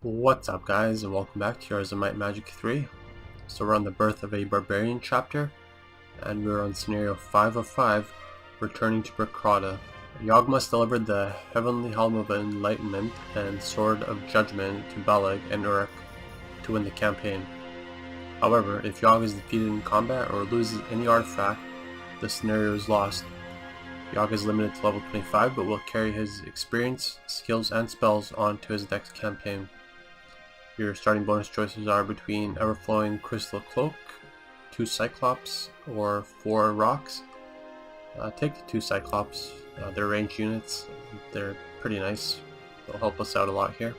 What's up guys, and welcome back to Might 3. So we're on the Birth of a Barbarian chapter, and we're on scenario 5 of 5, returning to Bracada. Yawgmoth delivered the heavenly Helm of Enlightenment and Sword of Judgment to Beleg and Orruk to win the campaign. However, if Yawg is defeated in combat or loses any artifact, the scenario is lost. Yawg is limited to level 25, but will carry his experience, skills, and spells on to his next campaign. Your starting bonus choices are between Everflowing Crystal Cloak, 2 Cyclops, or 4 Rocs. Take the 2 Cyclops. They're ranged units. They're pretty nice. They'll help us out a lot here.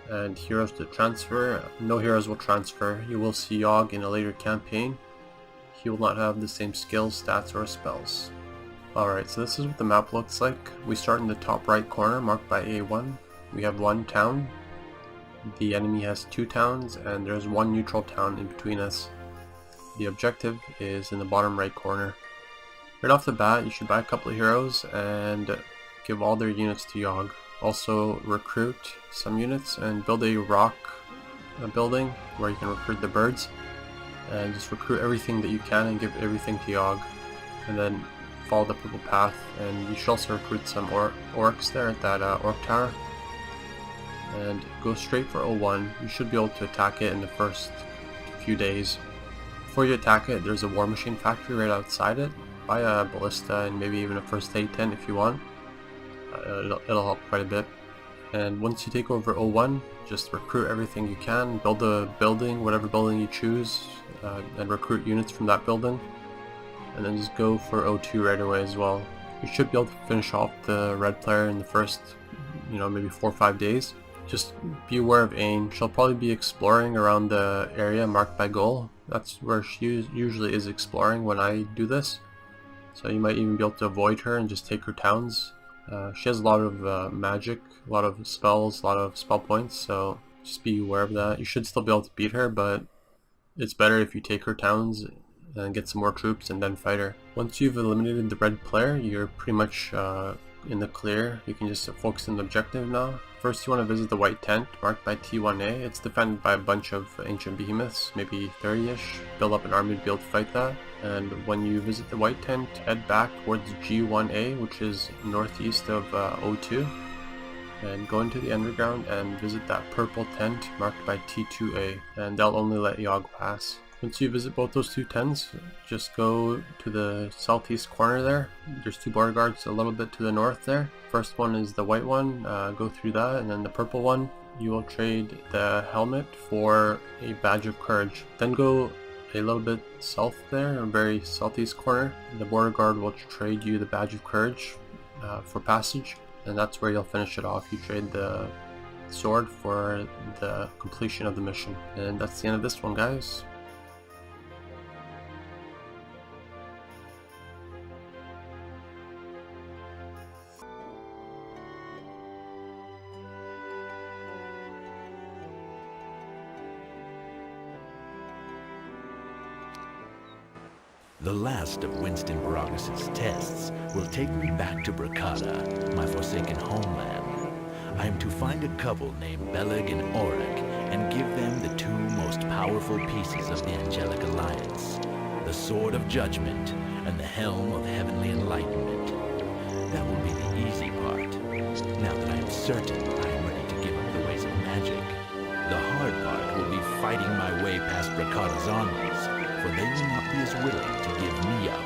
And heroes to transfer. No heroes will transfer. You will see Yawg in a later campaign. He will not have the same skills, stats, or spells. Alright, so this is what the map looks like. We start in the top right corner marked by A1. We have 1 town. The enemy has 2 towns, and there's 1 neutral town in between us. The objective is in the bottom right corner. Right off the bat, you should buy a couple of heroes and give all their units to Yawg. Also recruit some units and build a rock building where you can recruit the birds. And just recruit everything that you can and give everything to Yawg. And then follow the purple path, and you should also recruit some orcs there at that orc tower. And go straight for 01. You should be able to attack it in the first few days. Before you attack it, there's a war machine factory right outside it. Buy a ballista and maybe even a first aid tent if you want. It'll help quite a bit. And once you take over 01, just recruit everything you can. Build a building, whatever building you choose, and recruit units from that building. And then just go for 02 right away as well. You should be able to finish off the red player in the first, maybe 4 or 5 days. Just be aware of Ain. She'll probably be exploring around the area marked by goal. That's where she usually is exploring when I do this. So you might even be able to avoid her and just take her towns. She has a lot of magic, a lot of spells, a lot of spell points, so just be aware of that. You should still be able to beat her, but it's better if you take her towns and get some more troops and then fight her. Once you've eliminated the red player, you're pretty much in the clear. You can just focus on the objective now. First you want to visit the white tent marked by T1A. It's defended by a bunch of ancient behemoths, maybe 30-ish. Build up an army to be able to fight that. And when you visit the white tent, head back towards G1A, which is northeast of O2. And go into the underground and visit that purple tent marked by T2A. And they'll only let Yawg pass. Once you visit both those 2 tents, just go to the southeast corner there. There's 2 border guards a little bit to the north there. First one is the white one, go through that, and then the purple one, you will trade the helmet for a badge of courage. Then go a little bit south there, a very southeast corner. The border guard will trade you the badge of courage for passage, and that's where you'll finish it off. You trade the sword for the completion of the mission. And that's the end of this one, guys. The last of Winston Baragus's tests will take me back to Bracada, my forsaken homeland. I am to find a couple named Beleg and Orruk and give them the 2 most powerful pieces of the Angelic Alliance, the Sword of Judgment and the Helm of Heavenly Enlightenment. That will be the easy part, now that I am certain I am ready to give up the ways of magic. The hard part will be fighting my way past Bracada's armies, for they will not be as willing to give me up.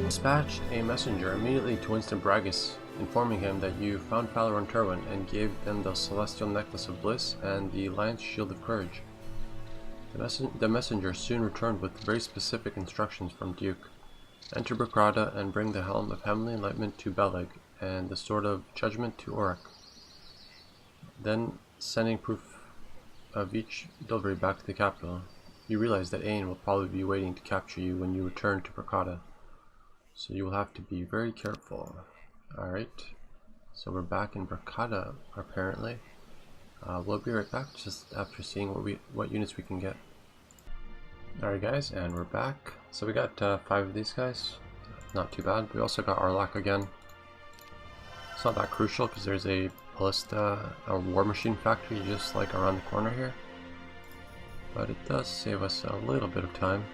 Dispatch a messenger immediately to Winston Baragus, informing him that you found Fowler and Terwin and gave them the Celestial Necklace of Bliss and the Alliance Shield of Courage. The messenger soon returned with very specific instructions from Duke. Enter Bracada and bring the Helm of Heavenly Enlightenment to Beleg and the Sword of Judgment to Orruk. Then, sending proof of each delivery back to the capital, you realize that Ain will probably be waiting to capture you when you return to Bracada. So you will have to be very careful. Alright, so we're back in Bracada apparently. We'll be right back just after seeing what units we can get. Alright guys, and we're back. So we got 5 of these guys. Not too bad. We also got Arlak again. It's not that crucial because there's a ballista, a war machine factory just like around the corner here. But it does save us a little bit of time.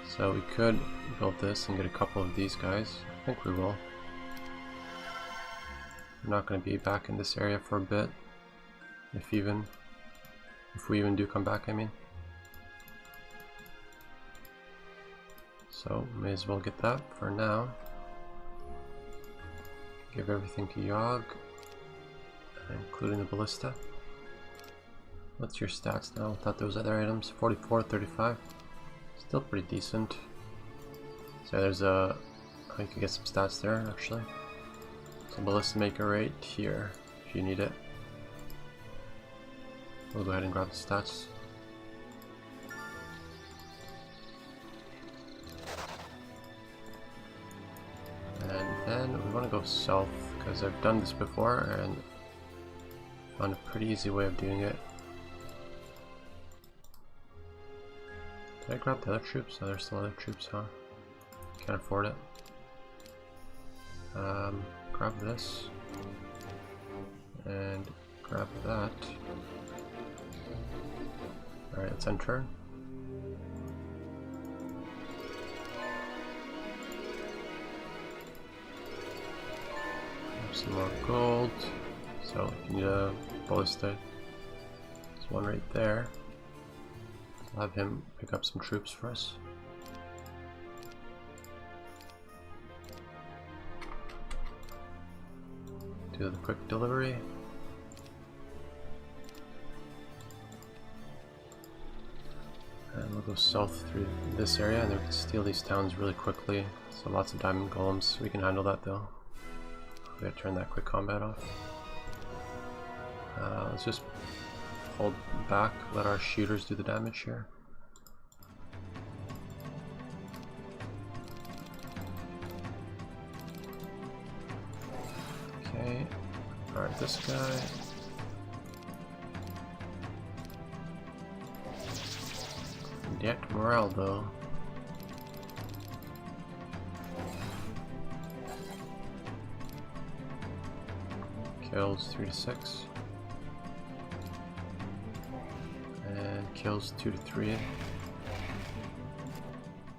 So we could build this and get a couple of these guys. I think we will. We're not going to be back in this area for a bit. If we even do come back, I mean. So, may as well get that for now. Give everything to Yogg, including the ballista. What's your stats now without those other items? 44, 35. Still pretty decent. So there's a... oh, you could get some stats there, actually. So ballista maker right here, if you need it. We'll go ahead and grab the stats. And then we want to go south, because I've done this before and found a pretty easy way of doing it. Did I grab the other troops? No, there's still other troops, huh? Can't afford it. Grab this. And grab that. Alright, let's end turn. Grab some more gold. So, if you need a ballista, there's one right there. I'll have him pick up some troops for us. Do the quick delivery. And we'll go south through this area and then we can steal these towns really quickly. So lots of diamond golems. We can handle that though. We gotta turn that quick combat off. Let's just hold back, let our shooters do the damage here. Okay, alright, this guy. Inject morale though. Kills 3 to 6. And kills 2 to 3.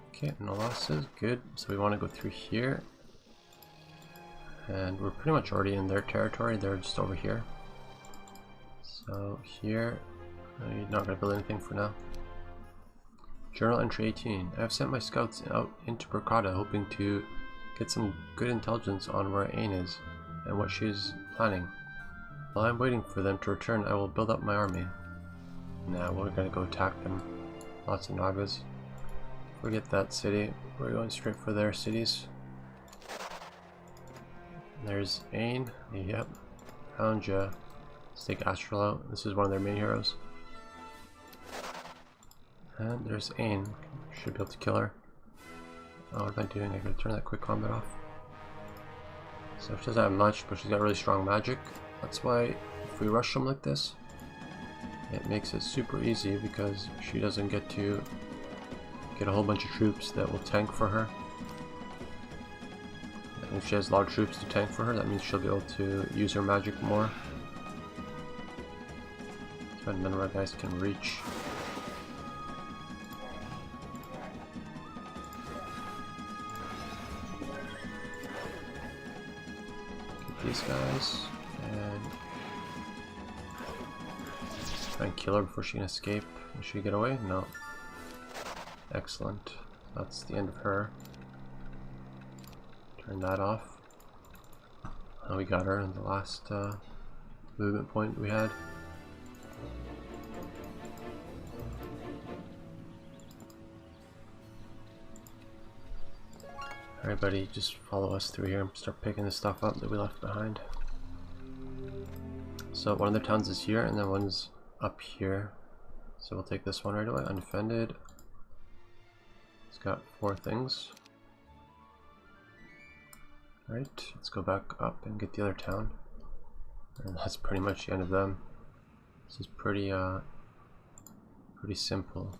Okay, no losses, good. So we want to go through here. And we're pretty much already in their territory, they're just over here. So here, you're not going to build anything for now. Journal entry 18. I have sent my scouts out into Bracada hoping to get some good intelligence on where Ain is and what she is planning. While I'm waiting for them to return, I will build up my army. Nah, we're gonna go attack them. Lots of Nagas. Forget that city. We're going straight for their cities. There's Ain. Yep. Found ya. Let's take Astral out. This is one of their main heroes. And there's Ain. Should be able to kill her. Oh, what am I doing? I'm gonna turn that quick combat off. So she doesn't have much, but she's got really strong magic. That's why if we rush them like this, it makes it super easy because she doesn't get to get a whole bunch of troops that will tank for her. And if she has a lot of troops to tank for her, that means she'll be able to use her magic more. So none of our guys can reach. Get these guys and try and kill her before she can escape. Can she get away? No. Excellent. That's the end of her. Turn that off. Oh, we got her in the last movement point we had. Alright buddy, just follow us through here and start picking the stuff up that we left behind. So one of the towns is here and then one's up here. So we'll take this one right away, undefended. It's got 4 things. Right, let's go back up and get the other town. And that's pretty much the end of them. This is pretty simple.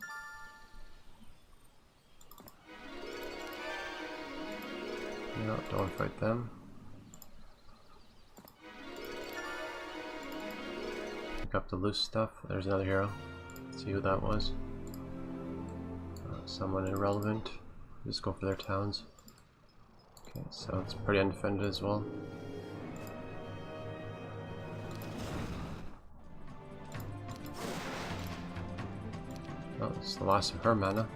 No, don't want to fight them. pick up the loose stuff. There's another hero. Let's see who that was. Someone irrelevant. Just go for their towns. Okay, so it's pretty undefended as well. Oh, it's the loss of her mana.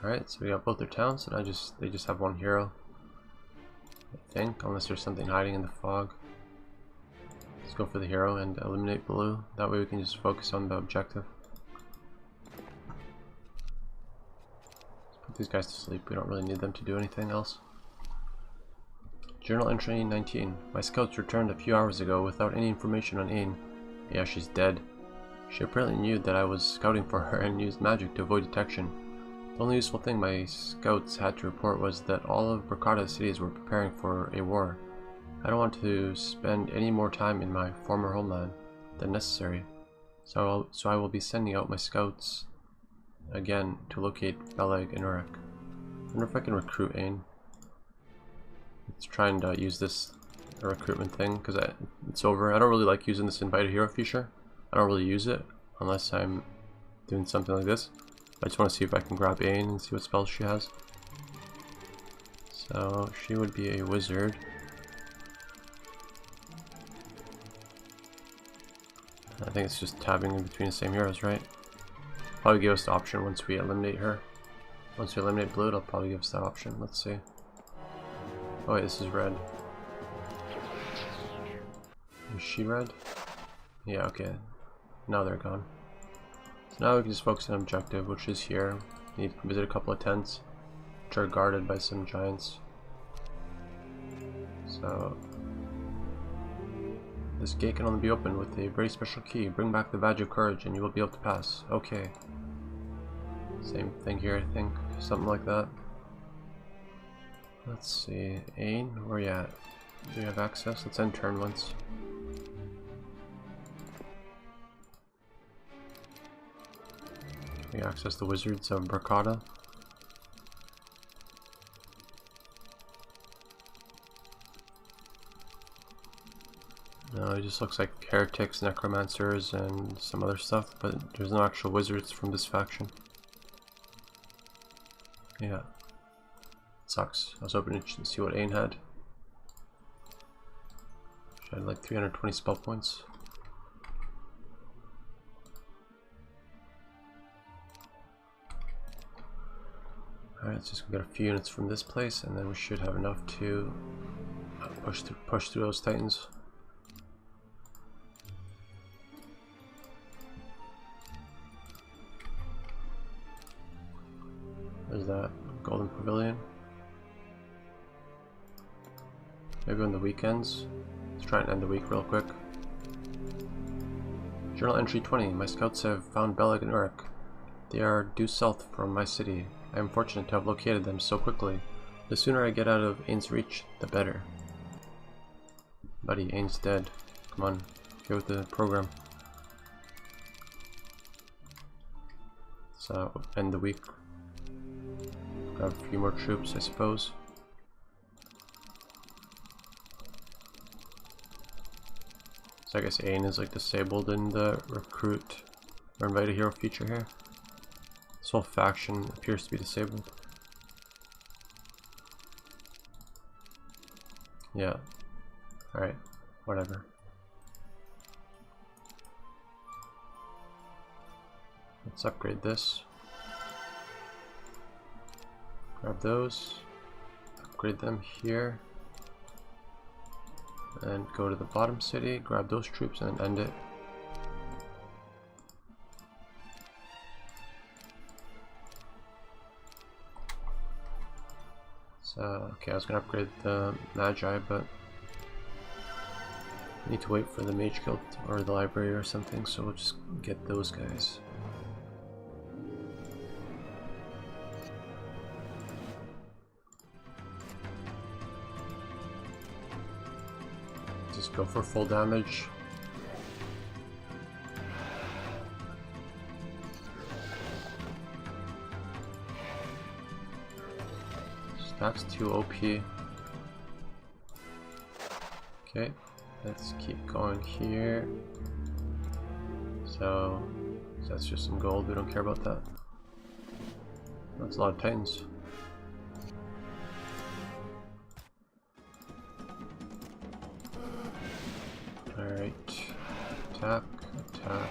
Alright, so we got both their towns, and they just have one hero. I think, unless there's something hiding in the fog. Let's go for the hero and eliminate blue. That way we can just focus on the objective. Let's put these guys to sleep. We don't really need them to do anything else. Journal entry 19. My scouts returned a few hours ago without any information on Ain. Yeah, she's dead. She apparently knew that I was scouting for her and used magic to avoid detection. The only useful thing my scouts had to report was that all of Bracada's cities were preparing for a war. I don't want to spend any more time in my former homeland than necessary, so I will be sending out my scouts again to locate Beleg and Orruk. I wonder if I can recruit Ain. Let's try and use this recruitment thing, because it's over. I don't really like using this invited hero feature. I don't really use it unless I'm doing something like this. I just want to see if I can grab Ain and see what spells she has. So she would be a wizard. I think it's just tabbing in between the same heroes, right? Probably give us the option once we eliminate her. Once we eliminate blue, it'll probably give us that option. Let's see. Oh wait, this is red. Is she red? Yeah, okay. Now they're gone. So now we can just focus on objective, which is here. We need to visit a couple of tents, which are guarded by some giants. So this gate can only be opened with a very special key. Bring back the badge of courage and you will be able to pass. Okay. Same thing here, I think. Something like that. Let's see. Ain, where are you at? Do you have access? Let's end turn once. We access the wizards of Bracada. No, it just looks like heretics, necromancers, and some other stuff, but there's no actual wizards from this faction. Yeah. Sucks. I was hoping to see what Ain had. She had like 320 spell points. Alright, let's just get a few units from this place, and then we should have enough to push through those titans. There's that golden pavilion. Maybe on the weekends. Let's try and end the week real quick. Journal entry 20. My scouts have found Beleg and Orruk. They are due south from my city. I am fortunate to have located them so quickly. The sooner I get out of Ain's reach, the better. Buddy, Ain's dead. Come on, get with the program. So, end the week. Grab a few more troops, I suppose. So I guess Ain is like disabled in the recruit or invited hero feature here. This whole faction appears to be disabled. Yeah. Alright. Whatever. Let's upgrade this. Grab those. Upgrade them here. And go to the bottom city. Grab those troops and end it. So, okay, I was gonna upgrade the Magi, but I need to wait for the Mage Guild or the library or something, so we'll just get those guys. Just go for full damage. That's too OP. Okay, let's keep going here. So that's just some gold, we don't care about that. That's a lot of titans. Alright, attack, attack.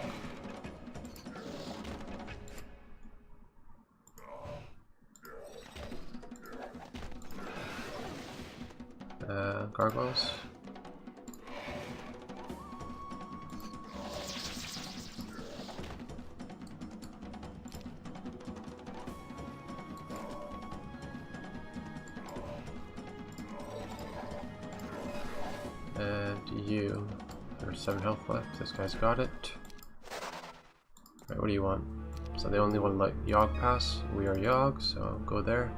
Gargoyles. And you. There's 7 health left. This guy's got it. Right, what do you want? So they only want to let Yogg pass. We are Yogg, so go there.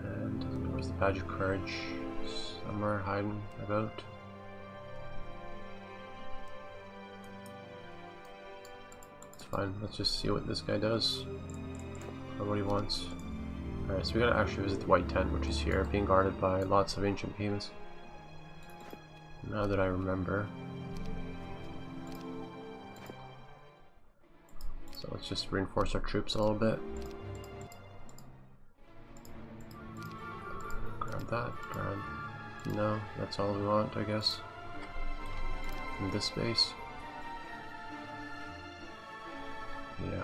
And where's the badge of courage? Somewhere hiding about. It's fine. Let's just see what this guy does. Or what he wants. Alright, so we gotta actually visit the white tent, which is here, being guarded by lots of ancient behemoths. Now that I remember. So let's just reinforce our troops a little bit. Grab that, grab... No, that's all we want, I guess. In this space. Yeah.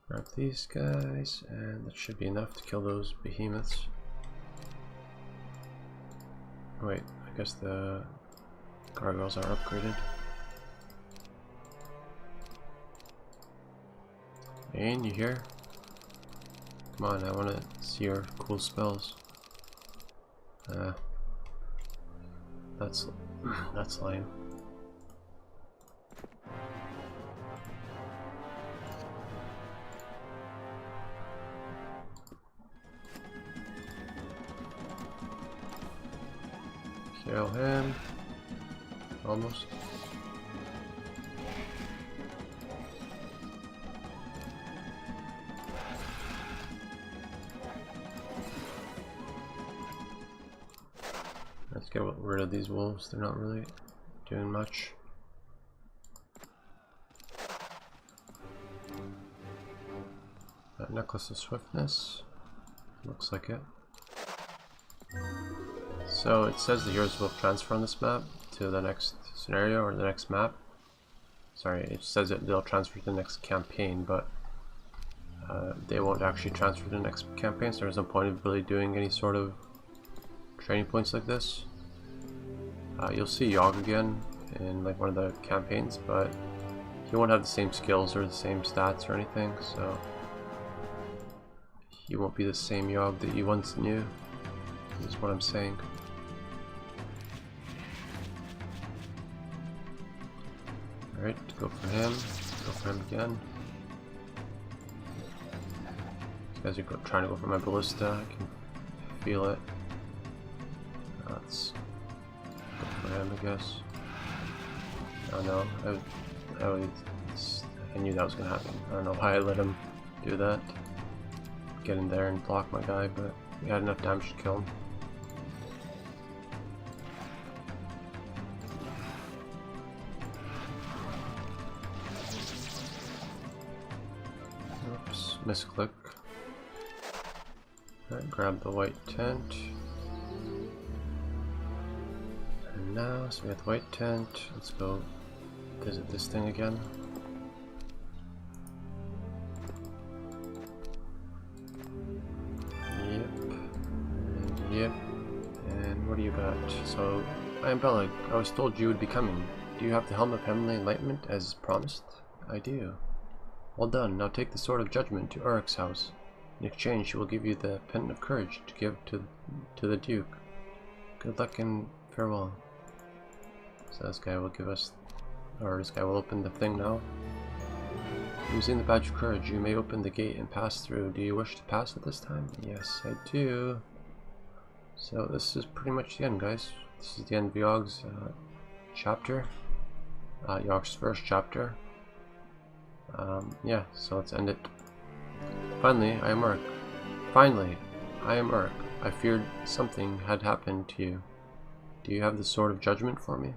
Grab these guys, and that should be enough to kill those behemoths. Wait, I guess the gargoyles are upgraded. Ain, you here? Come on, I want to see your cool spells. That's lame. Kill him. Almost. Let's get rid of these wolves. They're not really doing much. That necklace of swiftness. Looks like it. So it says the heroes will transfer on this map to the next scenario or the next map. Sorry, it says that they'll transfer to the next campaign, but they won't actually transfer to the next campaign, so there's no point of really doing any sort of training points like this. You'll see Yogg again in like one of the campaigns, but he won't have the same skills or the same stats or anything, so he won't be the same Yogg that you once knew, is what I'm saying. Alright, go for him. Go for him again. These guys are trying to go for my ballista. I can feel it. Let's go for him, I guess. Oh no, I knew that was gonna happen. I don't know why I let him do that. Get in there and block my guy, but we had enough damage to kill him. Oops, misclick. Alright, grab the white tent. And now, so we have the white tent. Let's go visit this thing again. Yep. And yep. And what do you got? So, I am Beleg. I was told you would be coming. Do you have the Helm of Enlightenment as promised? I do. Well done. Now take the Sword of Judgment to Uruk's house. In exchange, she will give you the Pendant of Courage to give to the Duke. Good luck and farewell. So this guy will give us, or this guy will open the thing now. Using the Badge of Courage, you may open the gate and pass through. Do you wish to pass at this time? Yes, I do. So this is pretty much the end, guys. This is the end of Yogg's chapter. Yogg's first chapter. Yeah, so let's end it. Finally, I am Uruk. Finally, I am Uruk. I feared something had happened to you. Do you have the Sword of Judgment for me?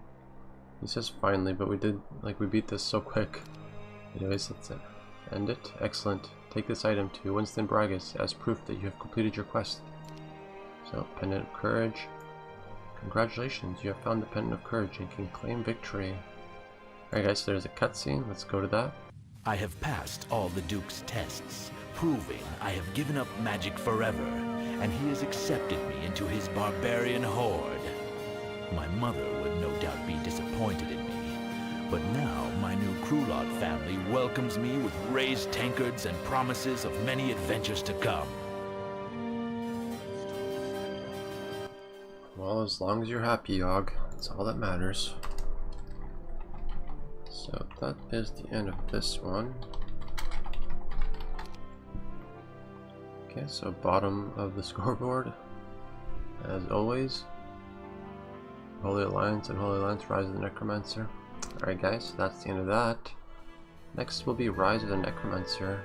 He says finally, but we beat this so quick. Anyways, let's end it. Excellent. Take this item to Winston Bragas as proof that you have completed your quest. So, Pendant of Courage. Congratulations, you have found the Pendant of Courage and can claim victory. Alright guys, so there's a cutscene. Let's go to that. I have passed all the Duke's tests, proving I have given up magic forever, and he has accepted me into his barbarian horde. My mother would no doubt be disappointed in me, but now my new Krulod family welcomes me with raised tankards and promises of many adventures to come. Well, as long as you're happy, Yogg, that's all that matters. So that is the end of this one. Okay, so bottom of the scoreboard, as always, Holy Alliance and Holy Alliance, Rise of the Necromancer. Alright guys, that's the end of that. Next will be Rise of the Necromancer,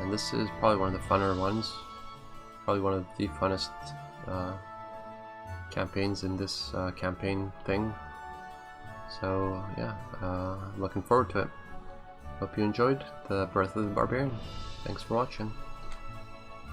and this is probably one of the funner ones, probably one of the funnest campaigns in this campaign thing. So yeah, I'm looking forward to it. Hope you enjoyed the Birth of the Barbarian. Thanks for watching.